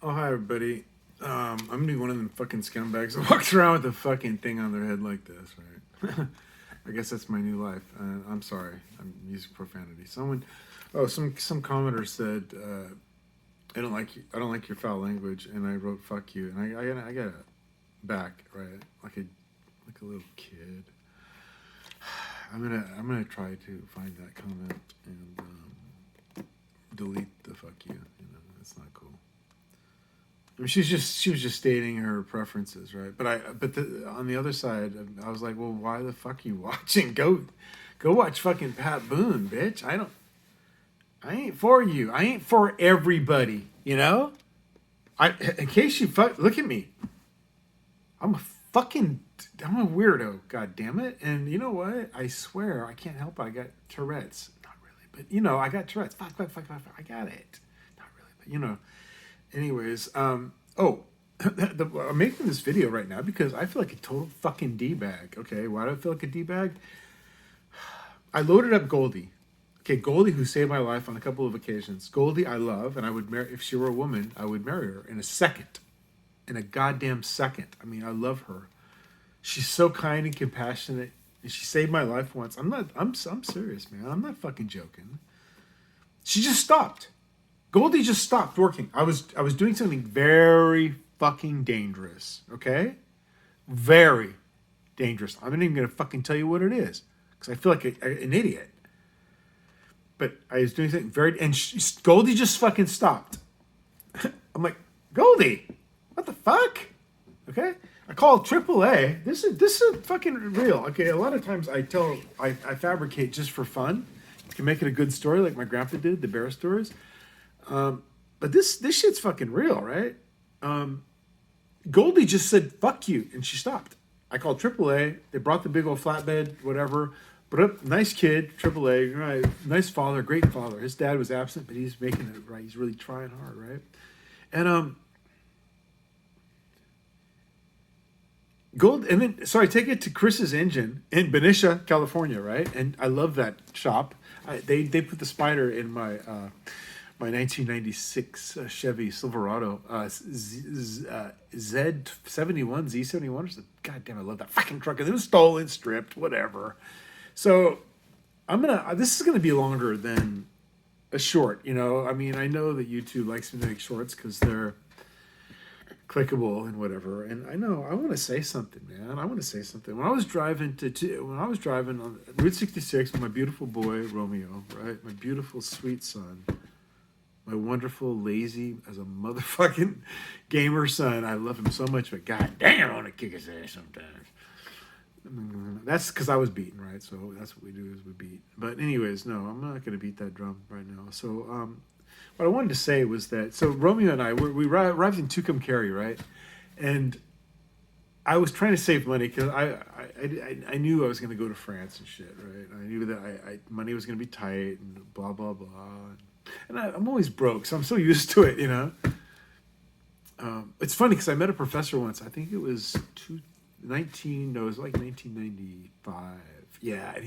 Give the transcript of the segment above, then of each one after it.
Oh, hi, everybody. I'm gonna be one of them fucking scumbags that walks around with a fucking thing on their head like this, right? I guess that's my new life. I'm sorry. I'm using profanity. Some commenter said, I don't like your foul language, and I wrote "fuck you," and I got it back, right? Like a little kid. I'm gonna try to find that comment and delete the "fuck you." You know, that's not cool. I mean, she was just stating her preferences, right? On the other side, I was like, well, why the fuck are you watching? Go watch fucking Pat Boone, bitch. I ain't for you. I ain't for everybody. You know. In case you look at me. I'm a weirdo. God damn it. And you know what? I swear I can't help it. I got Tourette's. Not really, but you know, I got Tourette's. Fuck. I got it. Not really, but you know. Anyways, I'm making this video right now because I feel like a total fucking D-bag. Okay, why do I feel like a D-bag? I loaded up Goldie. Okay, Goldie, who saved my life on a couple of occasions. Goldie, I love, and I would marry, if she were a woman, I would marry her in a second. In a goddamn second. I mean, I love her. She's so kind and compassionate, and she saved my life once. I'm serious, man. I'm not fucking joking. She just stopped. Goldie just stopped working. I was doing something very fucking dangerous, okay? Very dangerous. I'm not even going to fucking tell you what it is because I feel like an idiot. But I was doing something Goldie just fucking stopped. I'm like, Goldie, what the fuck? Okay? I called AAA. This is fucking real. Okay, a lot of times I fabricate just for fun to make it a good story like my grandpa did, the bear stories. But this shit's fucking real, right? Goldie just said, fuck you, and she stopped. I called AAA. They brought the big old flatbed, whatever. But up, nice kid, AAA, right? Nice father, great father. His dad was absent, but he's making it right. He's really trying hard, right? And I take it to Chris's Engine in Benicia, California, right? And I love that shop. They put the spider in my 1996 Chevy Silverado Z71. God damn, I love that fucking truck. And it was stolen, stripped, whatever. So this is gonna be longer than a short. You know, I mean, I know that YouTube likes me to make shorts because they're clickable and whatever. And I know I want to say something, man. I want to say something. When I was driving on Route 66 with my beautiful boy Romeo, right, my beautiful sweet son. My wonderful, lazy, as a motherfucking gamer son. I love him so much, but goddamn, I want to kick his ass sometimes. That's because I was beaten, right? So that's what we do is we beat. But anyways, no, I'm not going to beat that drum right now. So what I wanted to say was that, so Romeo and I, we arrived in Tucumcari, right? And I was trying to save money because I knew I was going to go to France and shit, right? I knew that money was going to be tight and blah, blah, blah. And I'm always broke, so I'm so used to it, you know. It's funny because I met a professor once. I think it was it was like 1995. Yeah, and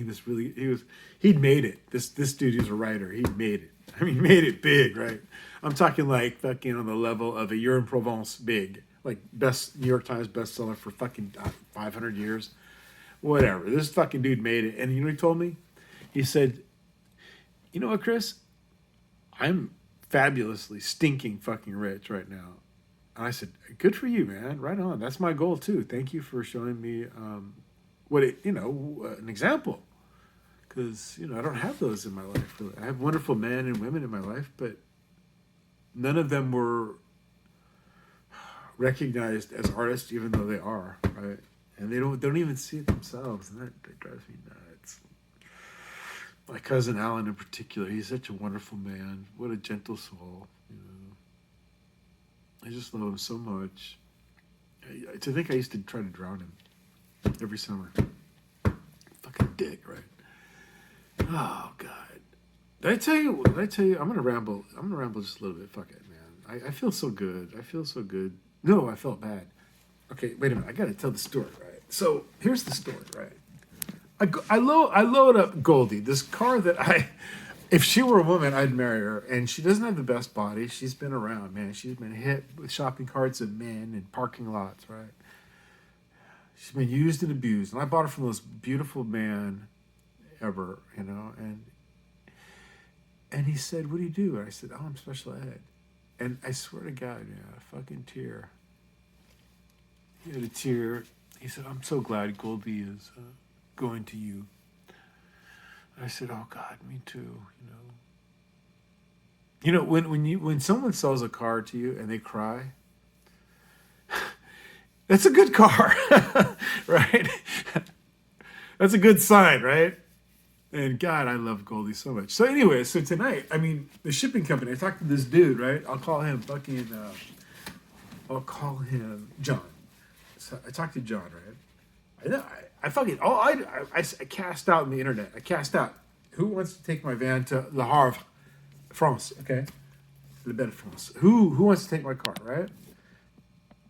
he'd made it. This dude, he's a writer. He'd made it. I mean, he made it big, right? I'm talking like fucking on the level of a Year in Provence big, like best New York Times bestseller for fucking 500 years, whatever. This fucking dude made it, and you know what he told me? He said, "You know what, Chris? I'm fabulously stinking fucking rich right now." And I said, good for you, man. Right on. That's my goal too. Thank you for showing me an example. Because, you know, I don't have those in my life. Really. I have wonderful men and women in my life, but none of them were recognized as artists, even though they are, right? And they don't even see it themselves. And that drives me nuts. My cousin Alan in particular, he's such a wonderful man. What a gentle soul, you know. I just love him so much. To think I used to try to drown him every summer. Fucking dick, right? Oh, God. Did I tell you? I'm gonna ramble just a little bit. Fuck it, man. I feel so good. No, I felt bad. Okay, wait a minute. I gotta tell the story, right? So here's the story, right? I load up Goldie, this car that If she were a woman, I'd marry her. And she doesn't have the best body. She's been around, man. She's been hit with shopping carts of men in parking lots, right? She's been used and abused. And I bought her from the most beautiful man ever, you know. And he said, "What do you do?" And I said, "Oh, I'm special ed." And I swear to God, man, a fucking tear. He had a tear. He said, "I'm so glad Goldie is going to you." I said, "Oh God, me too." When someone sells a car to you and they cry, that's a good car, right? That's a good sign, right? And God, I love Goldie so much. So anyway, so tonight, I mean, the shipping company. I talked to this dude, right? I'll call him John. So I talked to John, right? I know. I cast out on the internet. I cast out. Who wants to take my van to Le Havre, France? Okay, Le Belle France. Who wants to take my car? Right?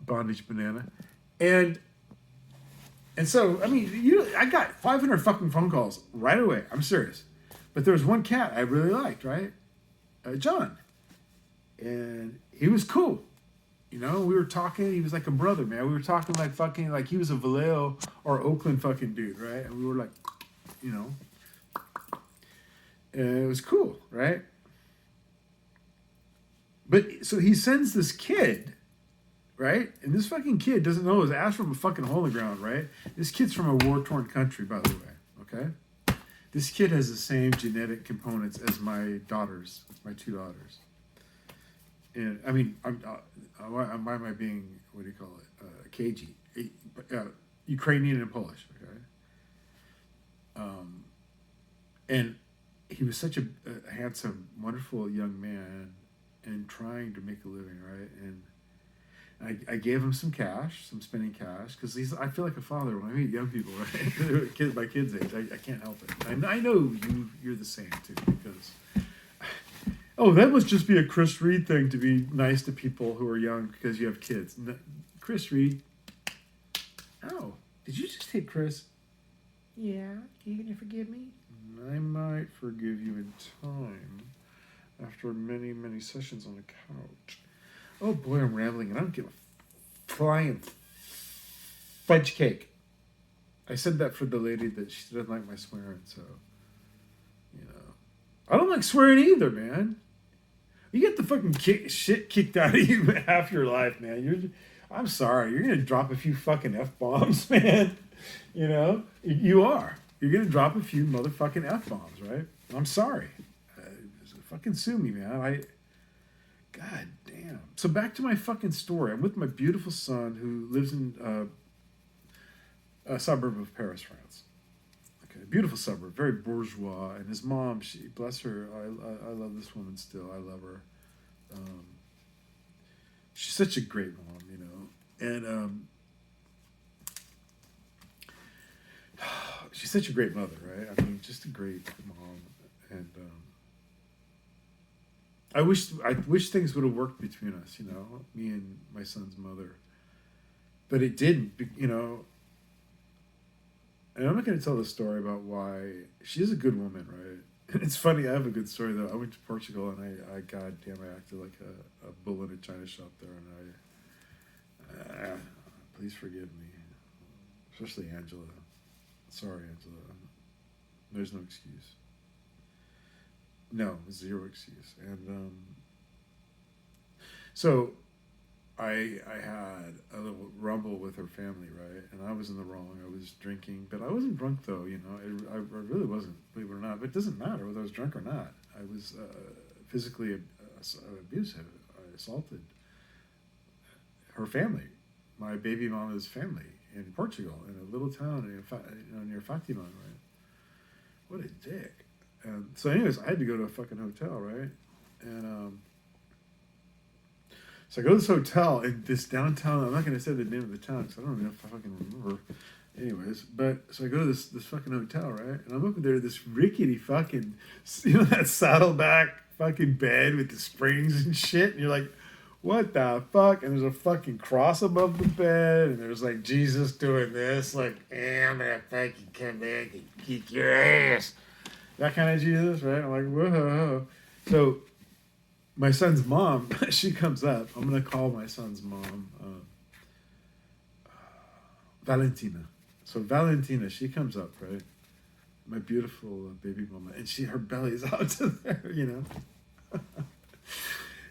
Bondage banana, and so I mean, I got 500 fucking phone calls right away. I'm serious, but there was one cat I really liked, right? John, and he was cool. You know, we were talking. He was like a brother, man. We were talking like fucking like he was a Vallejo or Oakland fucking dude, right? And we were like, you know, and it was cool, right? But so he sends this kid, right? And this fucking kid doesn't know his ass from a fucking hole in the ground, right? This kid's from a war-torn country, by the way, okay? This kid has the same genetic components as my daughters, my two daughters. And I mean, why am I being, what do you call it, cagey? Ukrainian and Polish, okay? And he was such a handsome, wonderful young man and trying to make a living, right? And I gave him some cash, some spending cash, because I feel like a father when I meet young people, right? My kids' age, I can't help it. I know you're the same, too, because... Oh, that must just be a Chris Reed thing to be nice to people who are young because you have kids. No, Chris Reed. Oh, did you just hit Chris? Yeah. You gonna forgive me? I might forgive you in time after many, many sessions on the couch. Oh boy, I'm rambling and I don't give a flying fudge cake. I said that for the lady that she doesn't like my swearing, so, you know. I don't like swearing either, man. You get the fucking shit kicked out of you half your life, man. I'm sorry. You're going to drop a few fucking F-bombs, man. You know? You are. You're going to drop a few motherfucking F-bombs, right? I'm sorry. Fucking sue me, man. God damn. So back to my fucking story. I'm with my beautiful son who lives in a suburb of Paris, France. Beautiful suburb, very bourgeois, and his mom, she, bless her, I love this woman still. I love her. She's such a great mom, you know, and she's such a great mother, right? I mean, just a great mom, and I wish things would have worked between us, you know, me and my son's mother, but it didn't, you know. And I'm not going to tell the story about why she's a good woman, right? And it's funny, I have a good story though. I went to Portugal and I goddamn, I acted like a bull in a china shop there, and please forgive me, especially Angela. Sorry, Angela. There's no excuse. No, zero excuse. And so I had a little rumble with her family, right? And I was in the wrong. I was drinking, but I wasn't drunk though, you know. I really wasn't, believe it or not. But it doesn't matter whether I was drunk or not. I was physically abusive. I assaulted her family, my baby mama's family in Portugal, in a little town near Fatima, right? What a dick. And so anyways, I had to go to a fucking hotel, right? And so I go to this hotel in this downtown. I'm not going to say the name of the town because I don't know if I fucking remember. Anyways, but so I go to this fucking hotel, right? And I'm up there, this rickety fucking, you know, that saddleback fucking bed with the springs and shit. And you're like, what the fuck? And there's a fucking cross above the bed. And there's like Jesus doing this, like, I'm going to fucking come back and kick your ass. That kind of Jesus, right? I'm like, whoa. So my son's mom, she comes up. I'm going to call my son's mom Valentina. So Valentina, she comes up, right? My beautiful baby mama. And her belly's out to there,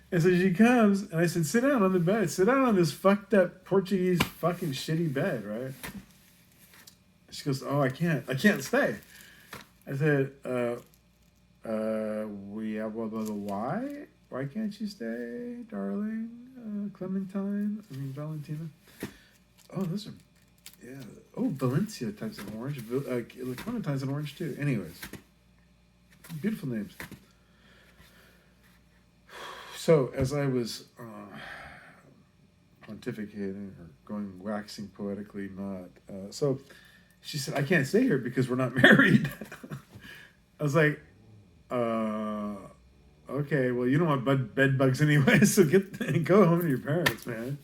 And so she comes, and I said, sit down on the bed. Sit down on this fucked up Portuguese fucking shitty bed, right? She goes, oh, I can't stay. I said, why? Why can't you stay, darling? Valentina. Oh, those are, yeah. Oh, Valencia types of orange. Clementine's an orange too. Anyways, beautiful names. So as I was pontificating or waxing poetically not, so she said, I can't stay here because we're not married. I was like, okay, well, you don't want bed bugs anyway, so go home to your parents, man,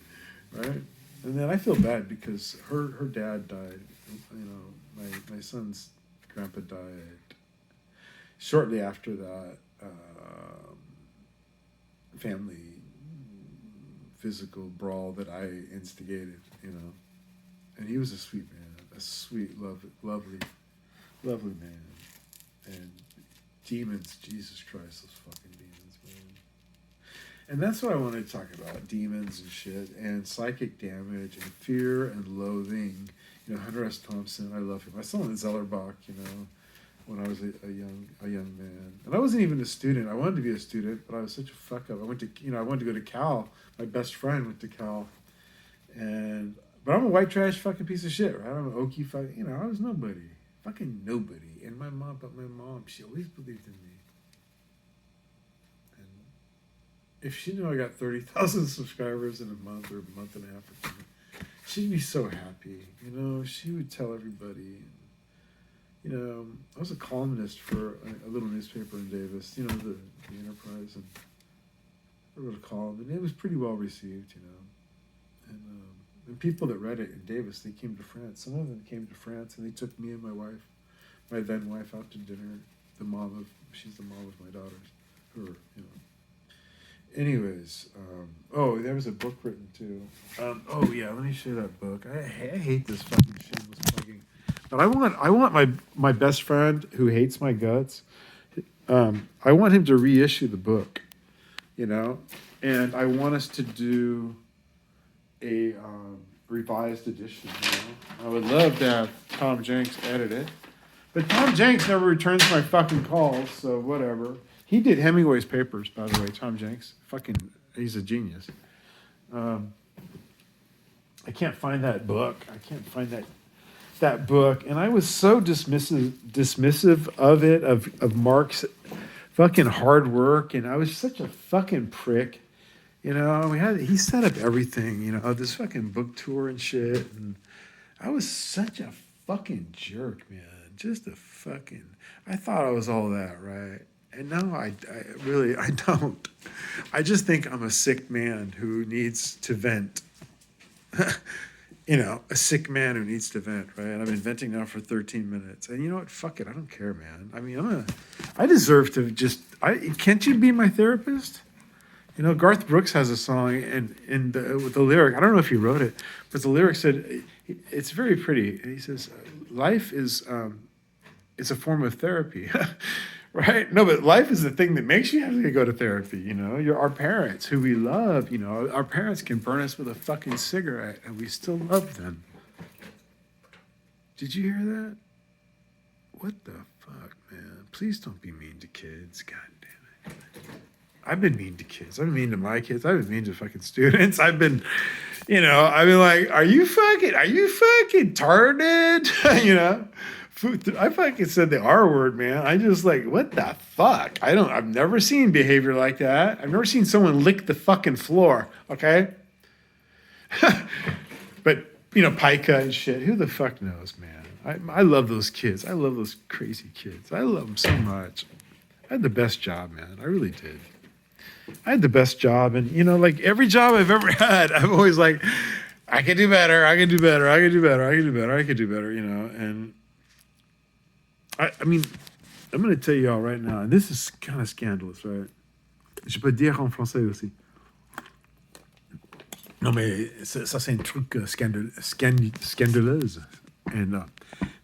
right? And then I feel bad because her dad died. My son's grandpa died shortly after that. Family physical brawl that I instigated, and he was a sweet man, a sweet, lovely man, and demons, Jesus Christ, those fucking demons, man. And that's what I wanted to talk about, demons and shit, and psychic damage, and fear and loathing. Hunter S. Thompson, I love him. I saw him in Zellerbach, when I was a young man. And I wasn't even a student. I wanted to be a student, but I was such a fuck up. I wanted to go to Cal. My best friend went to Cal. But I'm a white trash fucking piece of shit, right? I'm an Okie fucking, I was nobody. Fucking nobody. And my mom, she always believed in me. And if she knew I got 30,000 subscribers in a month or a month and a half or something, she'd be so happy. She would tell everybody. I was a columnist for a little newspaper in Davis, the Enterprise, and I wrote a column, and it was pretty well received, and people that read it in Davis, they came to France. Some of them came to France, and they took me and my then wife, out to dinner. She's the mom of my daughters, Anyways, there was a book written too. Let me show you that book. I hate this fucking shameless plugging. But I want my best friend who hates my guts. I want him to reissue the book, and I want us to do a revised edition. I would love to have Tom Jenks edit it, but Tom Jenks never returns my fucking calls, so whatever. He did Hemingway's papers, by the way. Tom Jenks, he's a genius. I can't find that book. I can't find that book, and I was so dismissive of it, of Mark's fucking hard work, and I was such a fucking prick, he set up everything, this fucking book tour and shit, and I was such a fucking jerk, man, I thought I was all that, right? And no, I really don't. I just think I'm a sick man who needs to vent. A sick man who needs to vent, right? And I've been venting now for 13 minutes. And you know what? Fuck it. I don't care, man. I mean, I deserve to can't you be my therapist? Garth Brooks has a song with the lyric, I don't know if he wrote it, but the lyric said, it's very pretty. And he says, life is a form of therapy. Right? No, but life is the thing that makes you have to go to therapy, our parents who we love, our parents can burn us with a fucking cigarette and we still love them. Did you hear that? What the fuck, man? Please don't be mean to kids. God damn it. I've been mean to kids. I've been mean to my kids. I've been mean to fucking students. I've been like, are you fucking tarded? I fucking said the R word, man. I just like, what the fuck? I've never seen behavior like that. I've never seen someone lick the fucking floor, okay? But, pica and shit, who the fuck knows, man? I love those kids. I love those crazy kids. I love them so much. I had the best job, man. I really did. I had the best job. And, like every job I've ever had, I'm always like, I could do better. I could do better. I could do better. I could do better. I could do better, And I mean, I'm going to tell you all right now, and this is kind of scandalous, right? Je peux dire en français aussi. Non, mais ça c'est un truc scandaleuse. And no,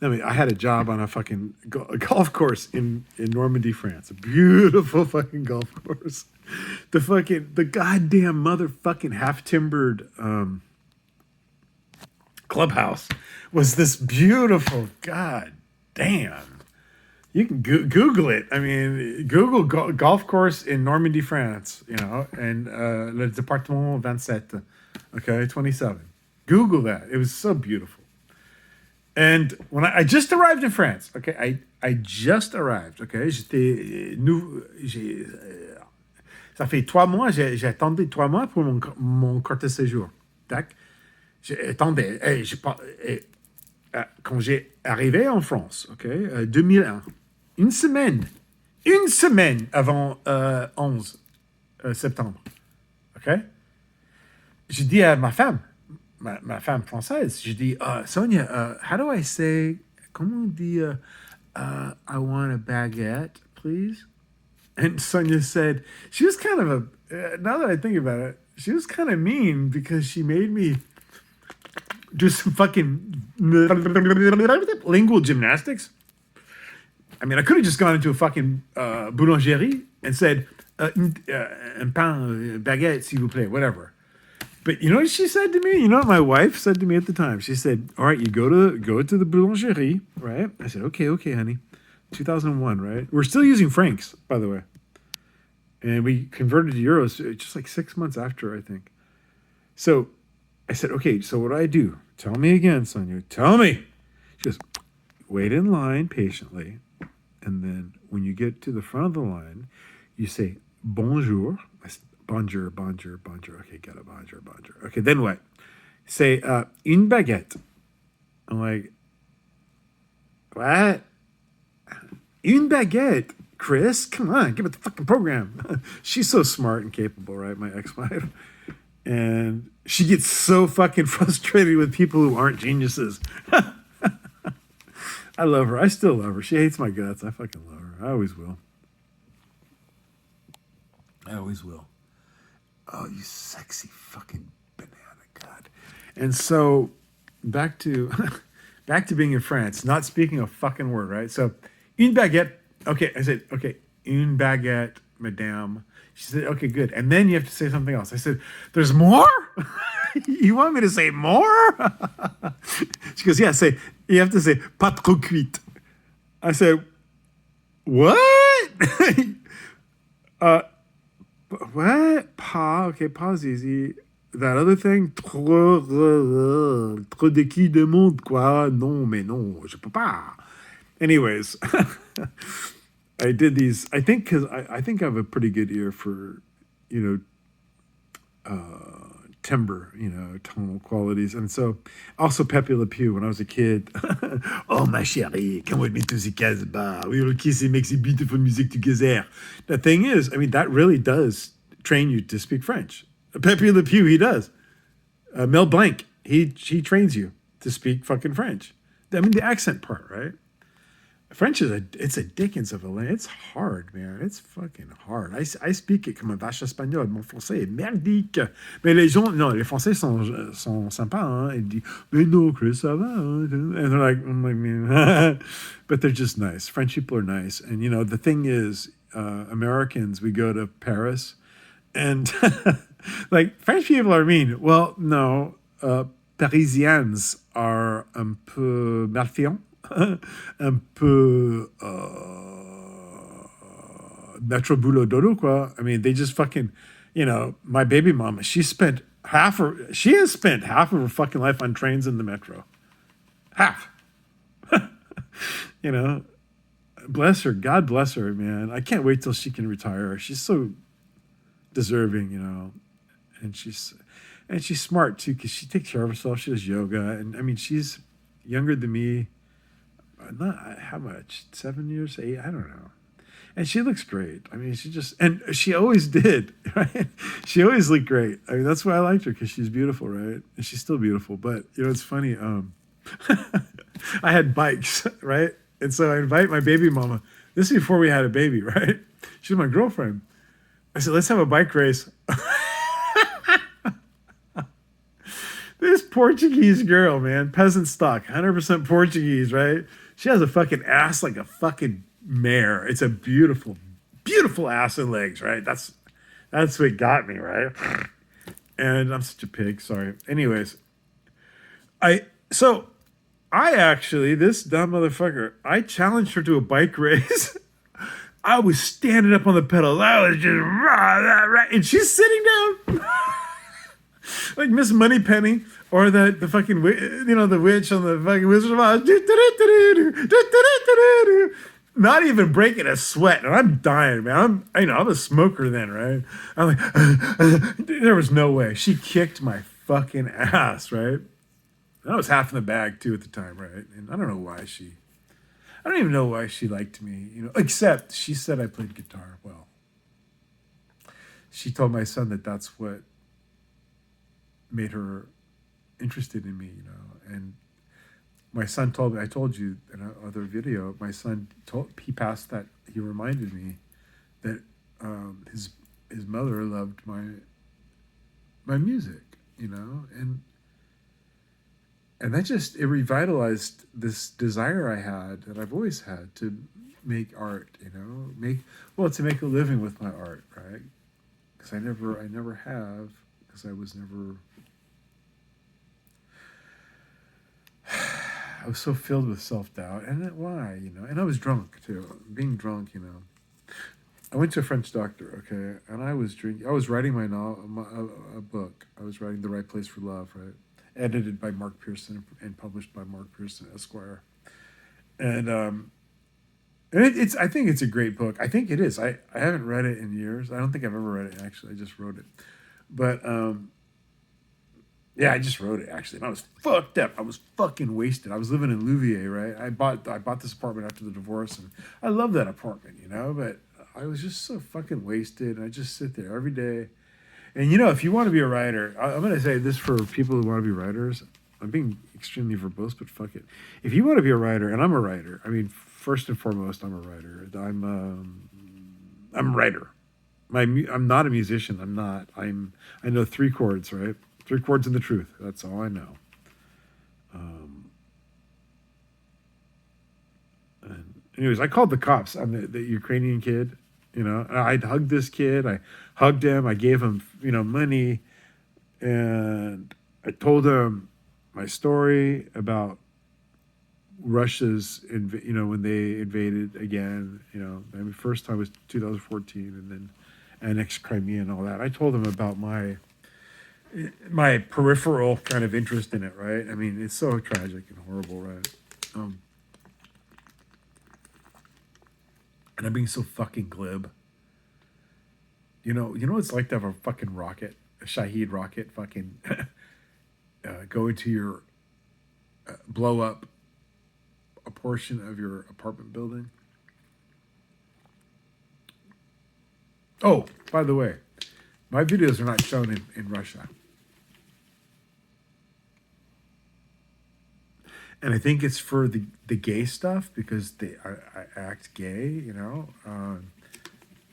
I mean, I had a job on a fucking golf course in Normandy, France. A beautiful fucking golf course. The goddamn motherfucking half-timbered clubhouse was this beautiful, god damn. You can Google it. I mean, Google golf course in Normandy, France, you know, and le département 27, okay, 27. Google that. It was so beautiful. And when I just arrived in France, okay, I just arrived, okay, ça fait 3 mois, j'ai attendu 3 mois pour mon carte de séjour. Tac. J'attendais, quand j'ai arrivé en France, ok, 2001, une semaine avant 11 septembre, ok, j'ai dit à ma femme française, j'ai dit, Sonia, how do I say, comment on dit, I want a baguette, please? And Sonia said, she was kind of now that I think about it, she was kind of mean because she made me do some fucking lingual gymnastics. I mean, I could have just gone into a fucking boulangerie and said, un pain, baguette, s'il vous plaît, whatever. But you know what she said to me? You know what my wife said to me at the time? She said, all right, you go to the boulangerie, right? I said, okay, honey. 2001, right? We're still using francs, by the way. And we converted to euros just like 6 months after, I think. So I said, okay, so what do I do? Tell me again, Sonia. Tell me. She goes, wait in line patiently. And then when you get to the front of the line, you say, bonjour. I said, bonjour. Okay, got it, bonjour. Okay, then what? Say, une baguette. I'm like, what? Une baguette, Chris, come on, give it the fucking program. She's so smart and capable, right? My ex-wife. And she gets so fucking frustrated with people who aren't geniuses. I love her. I still love her. She hates my guts. I fucking love her. I always will. Oh, you sexy fucking banana, God. And so back to being in France, not speaking a fucking word, right? So une baguette. Okay, I said, okay, une baguette, madame. She said, okay, good. And then you have to say something else. I said, there's more? You want me to say more? She goes, yeah, you have to say, pas trop cuite. I said, what? What? Okay, pa's easy. That other thing, trop de qui demande quoi? Non, mais non, je peux pas. Anyways, I did these. I think because I think I have a pretty good ear for, timbre, tonal qualities, and so also Pepe Le Pew when I was a kid. Oh ma chérie, come with me to the Casbah. We will kiss and make the beautiful music together. The thing is, I mean, that really does train you to speak French. Pepe Le Pew, he does. Mel Blanc, he trains you to speak fucking French. I mean, the accent part, right? French it's a Dickens of a language. It's hard, man. It's fucking hard. I speak it comme un vache espagnol. Mon français est merdique. Mais les gens, non, les Français sont sympas, hein. Ils disent, mais non, Chris, ça va. Hein? And they're like, man. But they're just nice. French people are nice. And, the thing is, Americans, we go to Paris, and like, French people are mean. Well, no, Parisians are un peu malfiants. Un peu metro boulot dodo, quoi. I mean, they just fucking, my baby mama, she has spent half of her fucking life on trains in the metro. Half. Bless her. God bless her, man. I can't wait till she can retire. She's so deserving, and she's smart too, because she takes care of herself. She does yoga, and I mean, she's younger than me. Not how much? 7 years, 8? I don't know. And she looks great. I mean, and she always did, right? She always looked great. I mean, that's why I liked her, because she's beautiful, right? And she's still beautiful. But it's funny. I had bikes, right? And so I invite my baby mama. This is before we had a baby, right? She's my girlfriend. I said, let's have a bike race. This Portuguese girl, man, peasant stock, 100% Portuguese, right? She has a fucking ass like a fucking mare. It's a beautiful, beautiful ass and legs, right? That's what got me, right? And I'm such a pig, sorry. Anyways, so I actually, this dumb motherfucker, I challenged her to a bike race. I was standing up on the pedals. I was just rah, and she's sitting down. Like Miss Moneypenny or the fucking, the witch on the fucking Wizard of Oz. Not even breaking a sweat. And I'm dying, man. I'm a smoker then, right? I'm like, there was no way. She kicked my fucking ass, right? And I was half in the bag too at the time, right? And I don't even know why she liked me, except she said I played guitar well. She told my son that that's what made her interested in me, and my son told me, I told you in another video, my son he reminded me that his mother loved my music, and that it revitalized this desire I had that I've always had to make art, to make a living with my art, right? Because I never have, because I was never, I was so filled with self-doubt, and why, and I was drunk too. Being drunk, I went to a French doctor, okay, and I was drinking. I was writing a book. I was writing The Right Place for Love, right, edited by Mark Pearson and published by Mark Pearson, Esquire, and I think it's a great book. I think it is. I haven't read it in years. I don't think I've ever read it actually. I just wrote it, but yeah, I just wrote it actually, and I was fucked up. I was fucking wasted. I was living in Louviers, right? I bought this apartment after the divorce, and I love that apartment, but I was just so fucking wasted. And I just sit there every day, and if you want to be a writer, I'm gonna say this for people who want to be writers. I'm being extremely verbose, but fuck it. If you want to be a writer, and I'm a writer, I mean, first and foremost, I'm a writer. I'm a writer. I'm not a musician. I know 3 chords, right? 3 chords and the truth. That's all I know. And anyways, I called the cops on the Ukrainian kid. I hugged this kid. I hugged him. I gave him, money, and I told him my story about Russia's, when they invaded again. First time was 2014, and then annexed Crimea and all that. I told him about my peripheral kind of interest in it, right? I mean, it's so tragic and horrible, right? And I'm being so fucking glib. You know what it's like to have a fucking rocket, a Shahed rocket, fucking go into your, blow up a portion of your apartment building. Oh, by the way, my videos are not shown in Russia. And I think it's for the gay stuff because I act gay,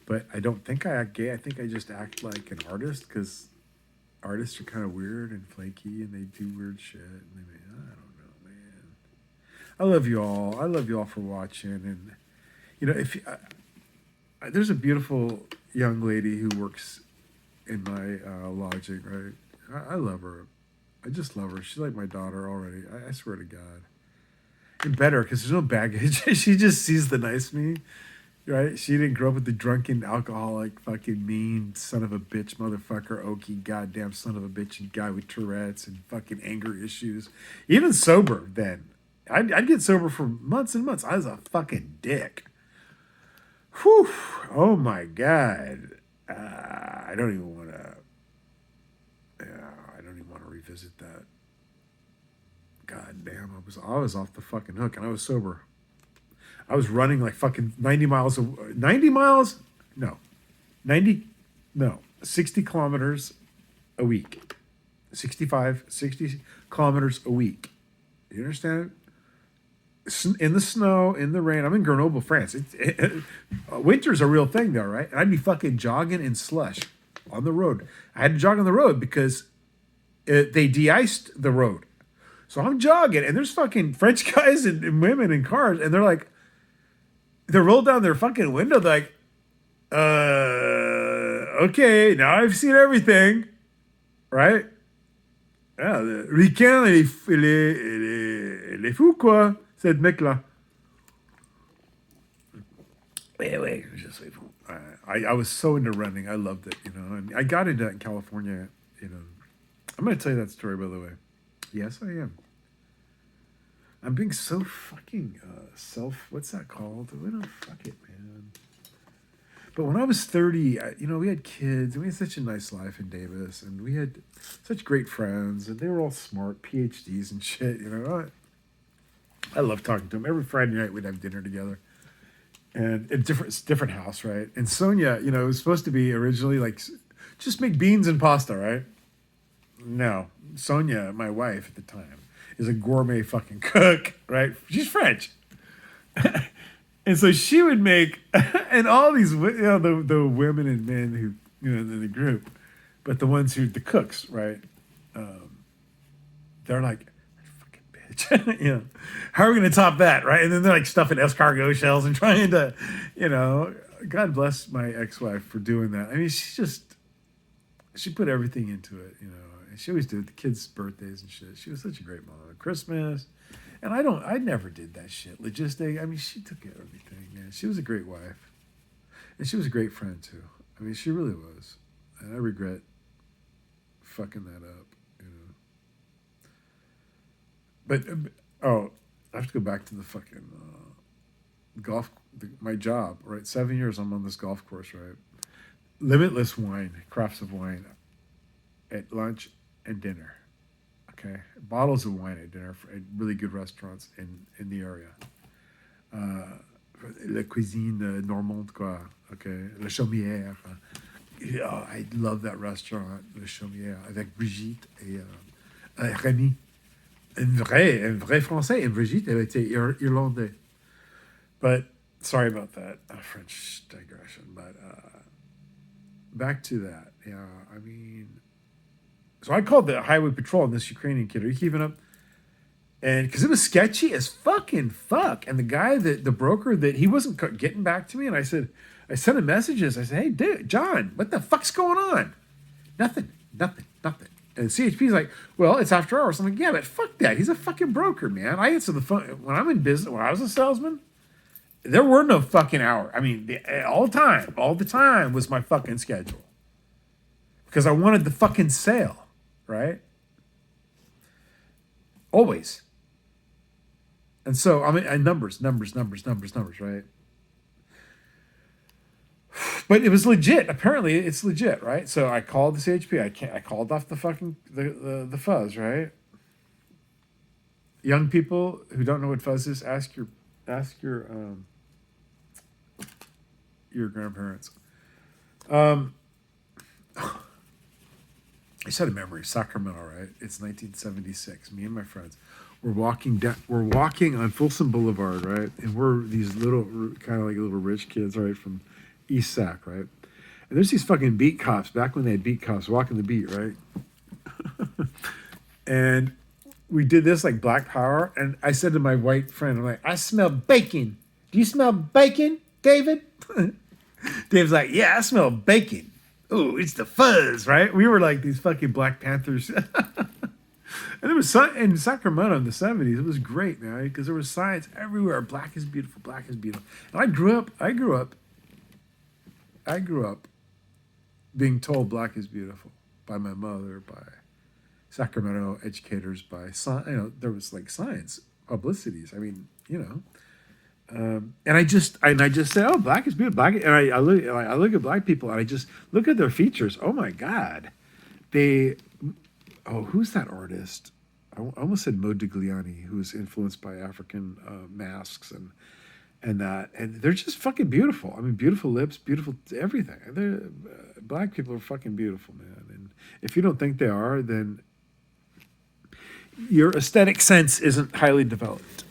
but I don't think I act gay. I think I just act like an artist because artists are kind of weird and flaky and they do weird shit. And I don't know, man. I love you all. I love you all for watching. And, if there's a beautiful young lady who works in my lodging, right? I love her. I just love her. She's like my daughter already. I swear to God. And better, because there's no baggage. She just sees the nice me, right? She didn't grow up with the drunken, alcoholic, fucking mean son of a bitch, motherfucker, okie, goddamn son of a bitch, and guy with Tourette's and fucking anger issues. Even sober then. I'd get sober for months and months. I was a fucking dick. Whew. Oh my God. I don't even want to revisit that. God damn, I was off the fucking hook, and I was sober. I was running like fucking 90 miles. 90 miles? No. 60 kilometers a week. 60 kilometers a week. You understand? in the snow, in the rain. I'm in Grenoble, France. Winter's a real thing, though, right? And I'd be fucking jogging in slush on the road. I had to jog on the road because they de-iced the road. So I'm jogging, and there's fucking French guys and women in cars, and they roll down their fucking window. They're like, okay, now I've seen everything, right? Ah, le week-end, elle est fou, quoi, cette mec-là. Wait, just wait. I was so into running. I loved it, and I got into it in California. I'm going to tell you that story, by the way. Yes, I am. I'm being so fucking what's that called? Fuck it, man. But when I was 30, we had kids, and we had such a nice life in Davis, and we had such great friends, and they were all smart, PhDs and shit, I love talking to them. Every Friday night we'd have dinner together. And a different house, right? And Sonia, it was supposed to be originally like, just make beans and pasta, right? No. Sonia, my wife at the time, is a gourmet fucking cook, right? She's French. And so she would make, and all these, the women and men who, in the group, but the ones the cooks, right? They're like, fucking bitch. How are we going to top that, right? And then they're like stuffing escargot shells and trying to, God bless my ex-wife for doing that. I mean, she put everything into it, and she always did the kids' birthdays and shit. She was such a great mom. Christmas. And I never did that shit. Logistic. I mean, she took care of everything, man. She was a great wife. And she was a great friend, too. I mean, she really was. And I regret fucking that up, But, I have to go back to the fucking golf, my job, right? 7 years I'm on this golf course, right? Limitless wine, crafts of wine at lunch and dinner. Okay, bottles of wine at dinner at really good restaurants in the area. La cuisine normande, quoi. Okay, La Chaumière. I love that restaurant, La Chaumière, avec Brigitte et Rémi. Un vrai français. And Brigitte, elle était irlandais. But sorry about that French digression. But back to that. Yeah, I mean. So I called the highway patrol on this Ukrainian kid. Are you keeping up? And because it was sketchy as fucking fuck. And the guy, the broker, that he wasn't getting back to me. And I sent him messages. I said, hey, dude, John, what the fuck's going on? Nothing. And CHP's like, well, it's after hours. I'm like, yeah, but fuck that. He's a fucking broker, man. I answer the phone. When I'm in business, when I was a salesman, there were no fucking hours. I mean, all the time was my fucking schedule. Because I wanted the fucking sale. Right? Always. And so, I mean, numbers, right? But it was legit. Apparently, it's legit, right? So I called the CHP. I called off the fucking the fuzz, right? Young people who don't know what fuzz is, ask your grandparents. I just had a memory. Sacramento, right? It's 1976. Me and my friends, we're walking on Folsom Boulevard, right? And we're these little, kind of like little rich kids, right, from East Sac, right? And there's these fucking beat cops back when they had beat cops walking the beat, right? And we did this like Black Power. And I said to my white friend, I'm like, I smell bacon. Do you smell bacon, David? Dave's like, yeah, I smell bacon. Oh, it's the fuzz, right? We were like these fucking Black Panthers. And there was in Sacramento in the 70s. It was great, man, because there was signs everywhere. Black is beautiful. Black is beautiful. And I grew up being told black is beautiful by my mother, by Sacramento educators, by there was like science publicities. I mean, and I just say, oh, black is beautiful. Black, and I look at black people and I just look at their features. Oh my God, who's that artist? I almost said Modigliani, who's influenced by African masks and that, and they're just fucking beautiful. I mean, beautiful lips, beautiful everything. Black people are fucking beautiful, man. And if you don't think they are, then your aesthetic sense isn't highly developed.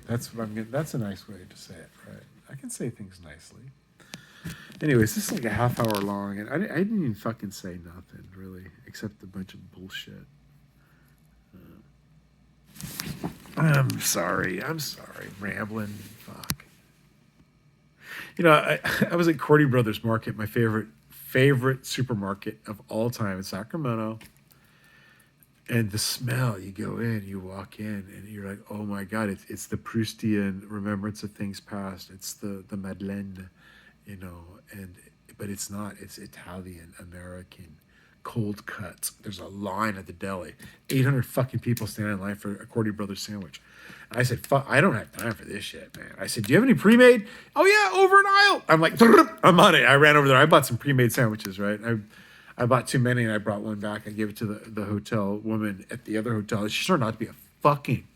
That's what I'm getting. That's a nice way to say it, right? I can say things nicely. Anyways, this is like a half hour long, and I didn't even fucking say nothing really, except a bunch of bullshit. I'm sorry. I'm rambling. Fuck. You know, I was at Cordy Brothers Market, my favorite supermarket of all time in Sacramento. And the smell, you go in, you walk in, and you're like, oh my God, it's the Proustian remembrance of things past. It's the Madeleine, you know, but it's not. It's Italian, American, cold cuts. There's a line at the deli. 800 fucking people standing in line for a Cordy Brothers sandwich. I said, fuck, I don't have time for this shit, man. I said, do you have any pre-made? Oh yeah, over an aisle. I'm like, I'm on it. I ran over there. I bought some pre-made sandwiches, right? I bought too many and I brought one back. I gave it to the hotel woman at the other hotel. She turned out to be a fucking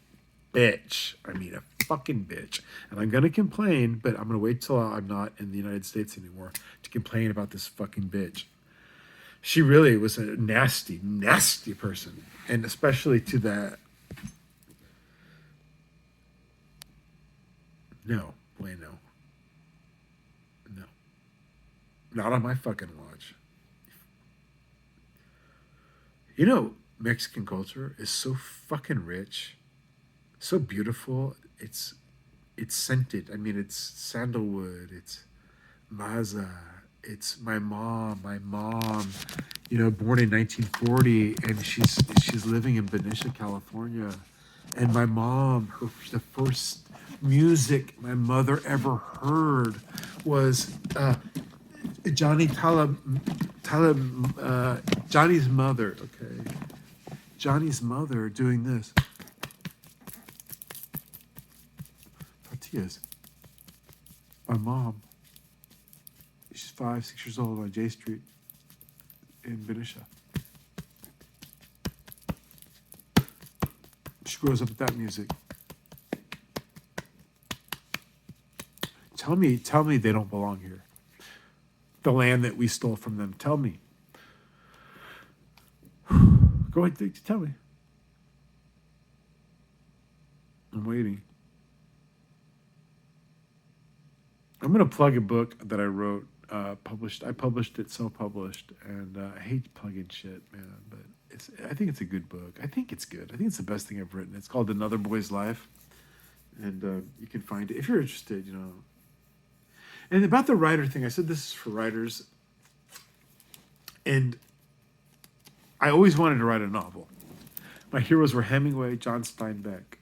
bitch. I mean, a fucking bitch. And I'm going to complain, but I'm going to wait till I'm not in the United States anymore to complain about this fucking bitch. She really was a nasty, nasty person. And especially to that. No, bueno. No. Not on my fucking watch. You know, Mexican culture is so fucking rich, so beautiful. It's scented. I mean, it's sandalwood. It's maza. It's my mom. My mom, you know, born in 1940, and she's living in Benicia, California. And my mom, the first music my mother ever heard was Johnny's mother, okay. Johnny's mother doing this. Tortillas. My mom, she's 5, 6 years old on J Street in Benicia. She grows up with that music. Tell me they don't belong here. The land that we stole from them. Tell me. Go ahead, tell me. I'm waiting. I'm going to plug a book that I wrote, published. I published it self-published, and I hate plugging shit, man, but I think it's a good book. I think it's good. I think it's the best thing I've written. It's called Another Boy's Life, and you can find it if you're interested, you know. And about the writer thing, I said this is for writers, and I always wanted to write a novel. My heroes were Hemingway, John Steinbeck,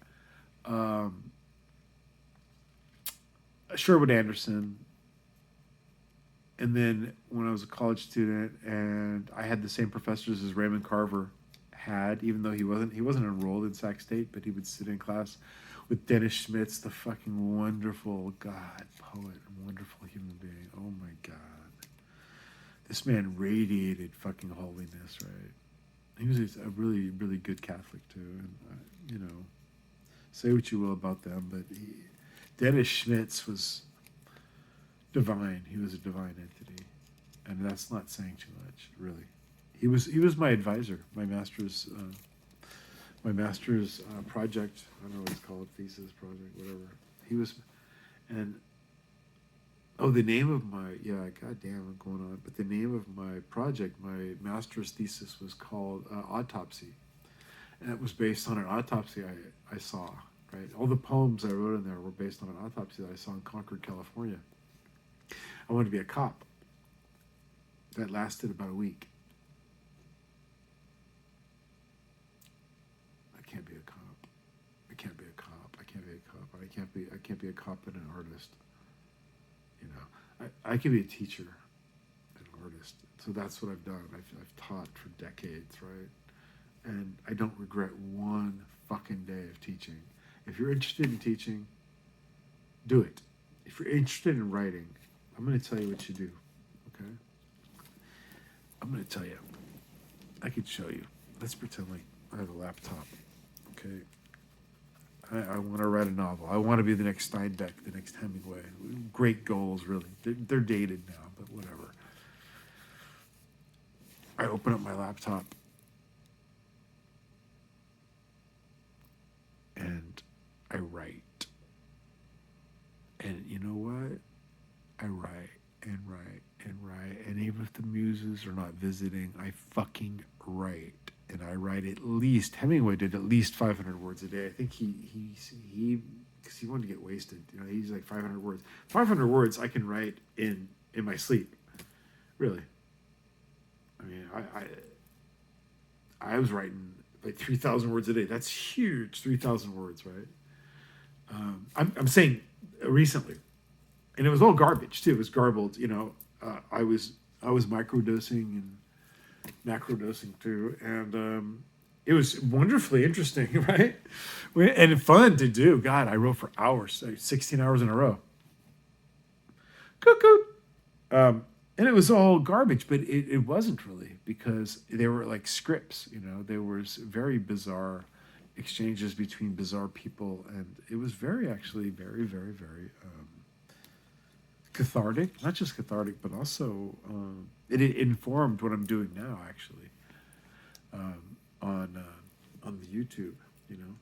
Sherwood Anderson, and then when I was a college student, and I had the same professors as Raymond Carver had, even though he wasn't enrolled in Sac State, but he would sit in class with Dennis Schmitz, the fucking wonderful poet, wonderful human being. Oh my God. This man radiated fucking holiness, right? He was a really, really good Catholic too. And, you know, say what you will about them, but Dennis Schmitz was divine. He was a divine entity. And that's not saying too much, really. He was my advisor, my master's project. I don't know what it's called, thesis, project, whatever. He was, and the name of my, goddamn, I'm going on. But the name of my project, my master's thesis, was called Autopsy, and it was based on an autopsy I saw. Right, all the poems I wrote in there were based on an autopsy that I saw in Concord, California. I wanted to be a cop. That lasted about a week. I can't be a cop. I can't be a cop. I can't be a cop. I can't be a cop and an artist. You know, I can be a teacher, an artist. So that's what I've done. I've taught for decades, right? And I don't regret one fucking day of teaching. If you're interested in teaching, do it. If you're interested in writing, I'm going to tell you what you do, okay? I'm going to tell you. I could show you. Let's pretend like I have a laptop, okay? I want to write a novel. I want to be the next Steinbeck, the next Hemingway. Great goals, really. They're dated now, but whatever. I open up my laptop, and I write. cruises or not visiting, I fucking write. And I write at least, Hemingway did at least 500 words a day. I think he because he wanted to get wasted. You know, he's like 500 words. 500 words I can write in my sleep. Really. I mean, I was writing like 3,000 words a day. That's huge, 3,000 words, right? I'm saying recently, and it was all garbage too. It was garbled. You know, I was microdosing and macrodosing too, and it was wonderfully interesting, right? And fun to do. God, I wrote for hours, like 16 hours in a row. Cuckoo. And it was all garbage, but it wasn't really, because they were like scripts, you know. There was very bizarre exchanges between bizarre people, and it was actually very, very, very cathartic. Not just cathartic, but also it informed what I'm doing now, actually, on the YouTube. You know,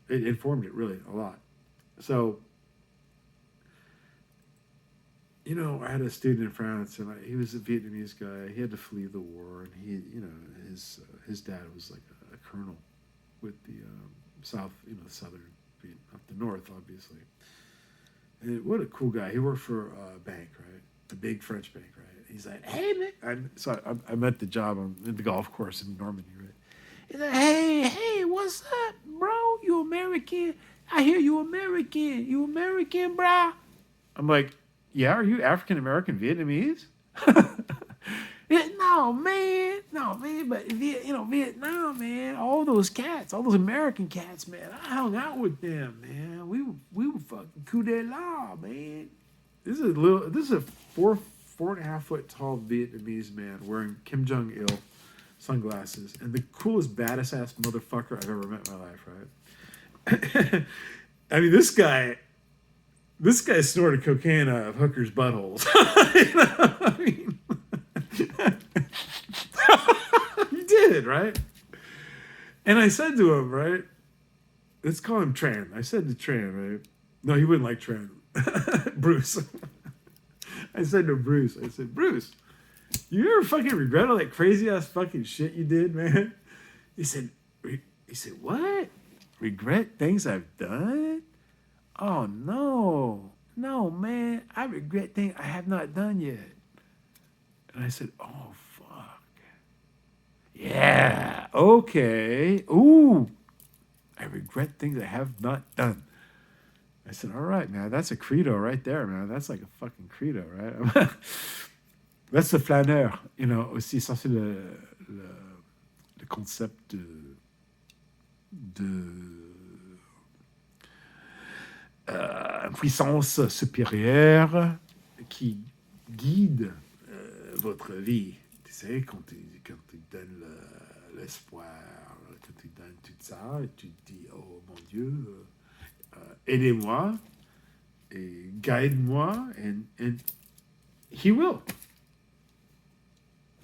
it informed it really a lot. So, you know, I had a student in France, and he was a Vietnamese guy. He had to flee the war, and you know, his dad was like a colonel with the southern Vietnam, not the north, obviously. And what a cool guy! He worked for a bank, right? A big French bank, right? He's like, "Hey, man!" So I met the job on the golf course in Normandy, right? He's like, "Hey, what's up, bro? You American? I hear you American. You American, bro?" I'm like, "Yeah, are you African American Vietnamese?" Yeah, no, man, but Vietnam, man, all those cats, all those American cats, man, I hung out with them, man. We were fucking coup d'etat, man. This is a 4.5 foot tall Vietnamese man wearing Kim Jong-il sunglasses, and the coolest badass ass motherfucker I've ever met in my life, right? I mean, this guy snorted cocaine out of hookers' buttholes. You know, I mean, he did, right? And I said to him, right? Let's call him Tran. I said to Tran, right? No, he wouldn't like Tran. Bruce. I said to Bruce, Bruce, you ever fucking regret all that crazy ass fucking shit you did, man? He said, what? Regret things I've done? Oh, no, man. I regret things I have not done yet. And I said, oh, fuck. Yeah, okay. Ooh, I regret things I have not done. I said, all right, man, that's a credo right there, man. That's like a fucking credo, right? That's the flâneur, you know, aussi, ça c'est le concept de puissance supérieure qui guide votre vie. Tu sais, quand tu donnes l'espoir, quand tu donnes tout ça, et tu te dis, oh mon Dieu, aidez-moi, et guide-moi, and he will.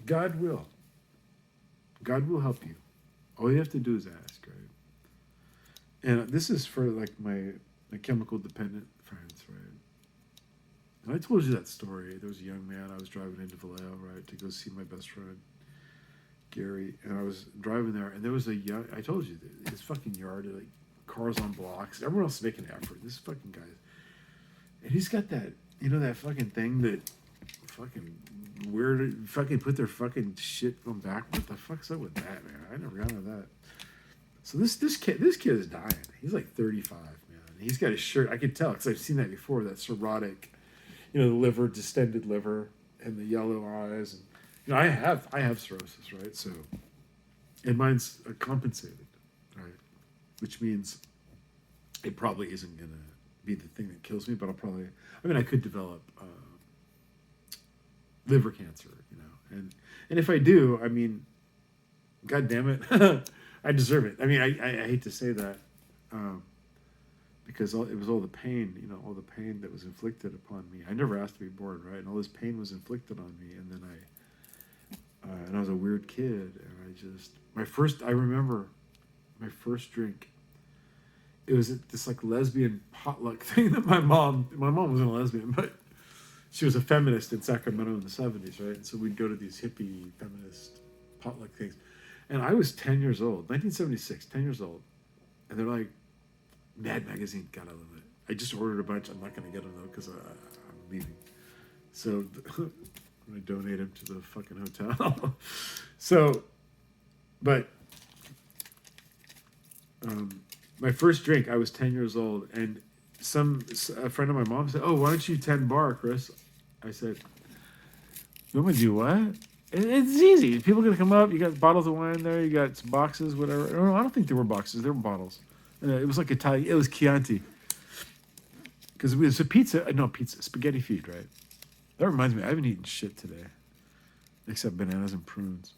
God will. God will help you. All you have to do is ask, right? And this is for like my chemical dependent friends, right? And I told you that story. There was a young man. I was driving into Vallejo, right, to go see my best friend, Gary. And I was driving there, and there was I told you, his fucking yard, like cars on blocks. Everyone else is making an effort. This fucking guy. And he's got that, you know, that fucking thing that fucking weird, fucking put their fucking shit on back. What the fuck's up with that, man? I never got into that. So this kid is dying. He's like 35, man. And he's got his shirt. I could tell because I've seen that before. That cirrhotic, you know, the liver, distended liver, and the yellow eyes. And you know, I have cirrhosis, right? So, and mine's compensated, right? Which means it probably isn't gonna be the thing that kills me, but I could develop liver cancer, you know, and if I do, I mean, God damn it, I deserve it. I mean, I hate to say that, because it was all the pain, you know, all the pain that was inflicted upon me. I never asked to be born, right? And all this pain was inflicted on me, and then and I was a weird kid, and I remember my first drink. It was at this like lesbian potluck thing that my mom wasn't a lesbian, but she was a feminist in Sacramento in the 70s, right? And so we'd go to these hippie feminist potluck things. And I was 10 years old, 1976, 10 years old. And they're like, Mad Magazine, God, I love it. I just ordered a bunch. I'm not going to get them, though, because I'm leaving. So I'm going to donate them to the fucking hotel. So, but my first drink, I was 10 years old. And a friend of my mom said, oh, why don't you 10 bar, Chris? I said, you want me to do what? It's easy. People are going to come up. You got bottles of wine there. You got some boxes, whatever. No, I don't think there were boxes. There were bottles. It was like Italian. It was Chianti. Because it was a pizza, spaghetti feed, right? That reminds me, I haven't eaten shit today. Except bananas and prunes.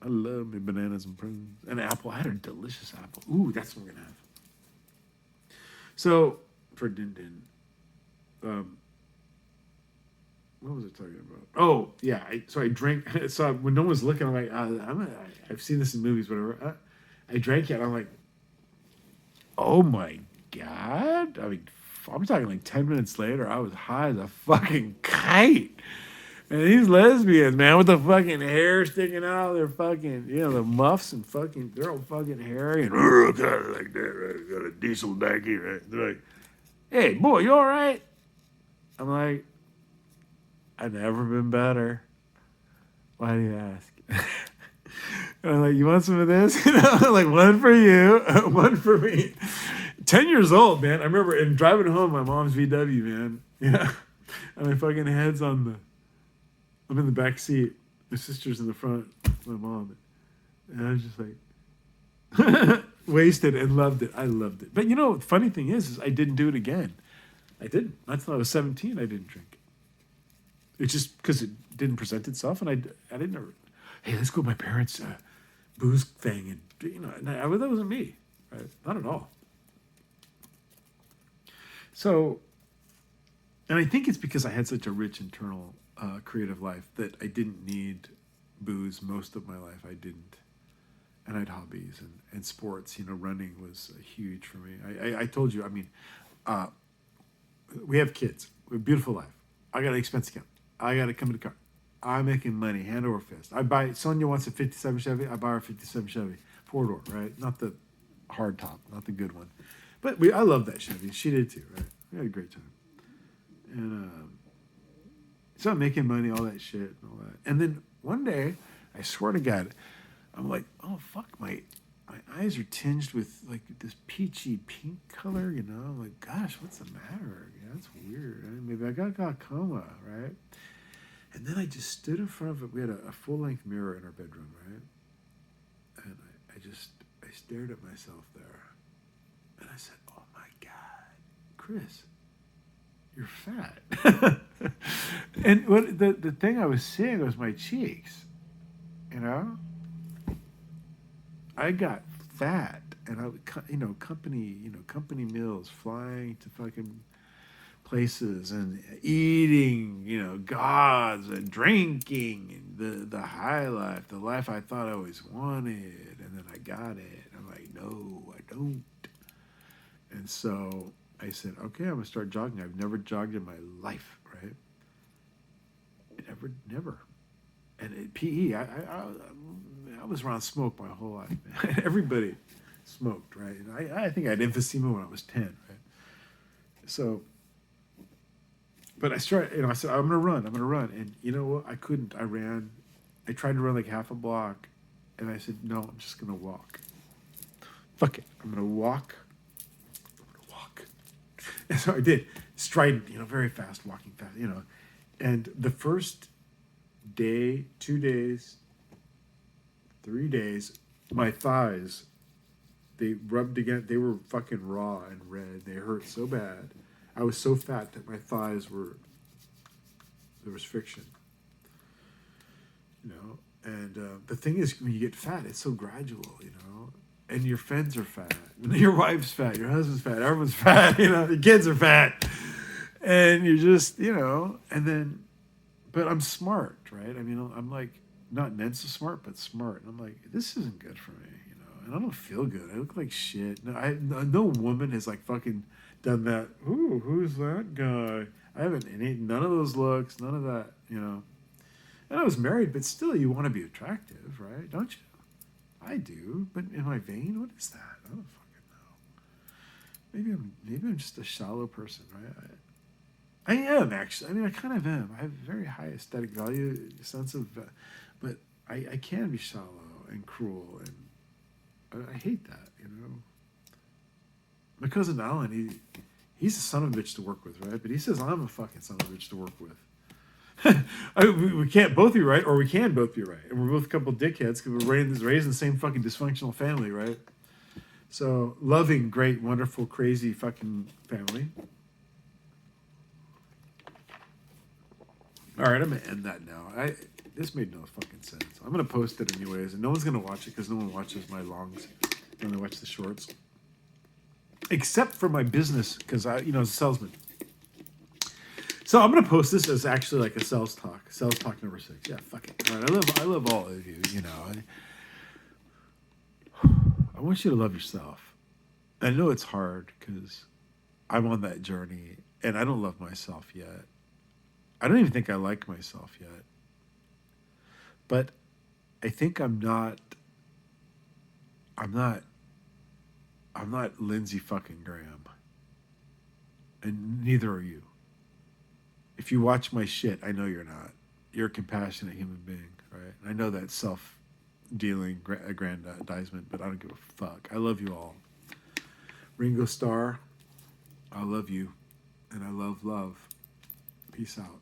I love me bananas and prunes. And apple. I had a delicious apple. Ooh, that's what we're going to have. So, for Din Din. What was I talking about? Oh, yeah. So I drank. So when no one's looking, I'm like, I've seen this in movies, whatever. I drank it. I'm like, oh my God. I mean, I'm talking like 10 minutes later, I was high as a fucking kite. And these lesbians, man, with the fucking hair sticking out of their fucking, the muffs and fucking, they're all fucking hairy and kind of like that, right? Got a diesel baggy, right? They're like, hey, boy, you all right? I'm like, I've never been better. Why do you ask? And I'm like, you want some of this? Like, one for you, one for me. 10 years old, man. I remember and driving home, my mom's VW, man. Yeah. And my fucking head's I'm in the back seat. My sister's in the front, my mom. And I was just like, wasted and loved it. I loved it. But the funny thing is I didn't do it again. I didn't. Until I was 17, I didn't drink. It's just because it didn't present itself, and I didn't ever, hey, let's go to my parents' booze thing, and that wasn't me, right? Not at all. So, and I think it's because I had such a rich internal creative life that I didn't need booze most of my life. I didn't, and I had hobbies and sports. Running was huge for me. I told you, I mean, we have kids, we have a beautiful life. I got an expense account. I got to come in the car. I'm making money, hand over fist. Sonia wants a 57 Chevy. I buy her a 57 Chevy. 4-door, right? Not the hard top, not the good one. But I love that Chevy. She did too, right? We had a great time. And so I'm making money, all that shit and all that. And then one day, I swear to God, I'm like, oh, fuck, my eyes are tinged with like this peachy pink color, I'm like, gosh, what's the matter? That's weird. Maybe I got glaucoma, right? And then I just stood in front of it. We had a full-length mirror in our bedroom, right? And I stared at myself there. And I said, oh my God, Chris, you're fat. And what the thing I was seeing was my cheeks, I got fat, and company meals, flying to fucking places and eating, gods and drinking and the high life, the life I thought I always wanted, and then I got it. I'm like, no, I don't. And so I said, okay, I'm gonna start jogging. I've never jogged in my life, right? Never. And PE, I was around smoke my whole life, man. Everybody smoked, right? And I think I had emphysema when I was 10, right? So, but I started, I said, I'm gonna run. And you know what? I couldn't. I ran. I tried to run like half a block, and I said, no, I'm just gonna walk. Fuck it. I'm gonna walk. And so I did. Strident, very fast, walking fast, And the first day, 2 days, 3 days, my thighs, they rubbed against, they were fucking raw and red. They hurt so bad. I was so fat that my thighs there was friction. And the thing is, when you get fat, it's so gradual, and your friends are fat. Your wife's fat, your husband's fat, everyone's fat, the kids are fat. And you're just, and then, but I'm smart, right? I mean, I'm like not so smart, but smart. And I'm like, this isn't good for me, you know. And I don't feel good. I look like shit. No woman has like fucking done that. Ooh, who's that guy? I haven't none of those looks, none of that, you know. And I was married, but still, you want to be attractive, right? Don't you? I do, but am I vain? What is that? I don't fucking know. Maybe I'm just a shallow person, right? I am actually. I mean, I kind of am. I have a very high aesthetic value, sense of, but I can be shallow and cruel, and I hate that. You know, my cousin Alan, he's a son of a bitch to work with, right? But he says I'm a fucking son of a bitch to work with. We can't both be right, or we can both be right, and we're both a couple dickheads because we're raised in the same fucking dysfunctional family, right? So loving, great, wonderful, crazy fucking family. All right, I'm gonna end that now. This made no fucking sense. I'm gonna post it anyways, and no one's gonna watch it because no one watches my longs. They only watch the shorts, except for my business because as a salesman. So I'm gonna post this as actually like a sales talk number 6. Yeah, fuck it. All right, I love all of you. You know, I want you to love yourself. I know it's hard because I'm on that journey, and I don't love myself yet. I don't even think I like myself yet. But I think I'm not Lindsey fucking Graham. And neither are you. If you watch my shit, I know you're not. You're a compassionate human being, right? And I know that's self-dealing aggrandizement, but I don't give a fuck. I love you all. Ringo Starr, I love you. And I love love. Peace out.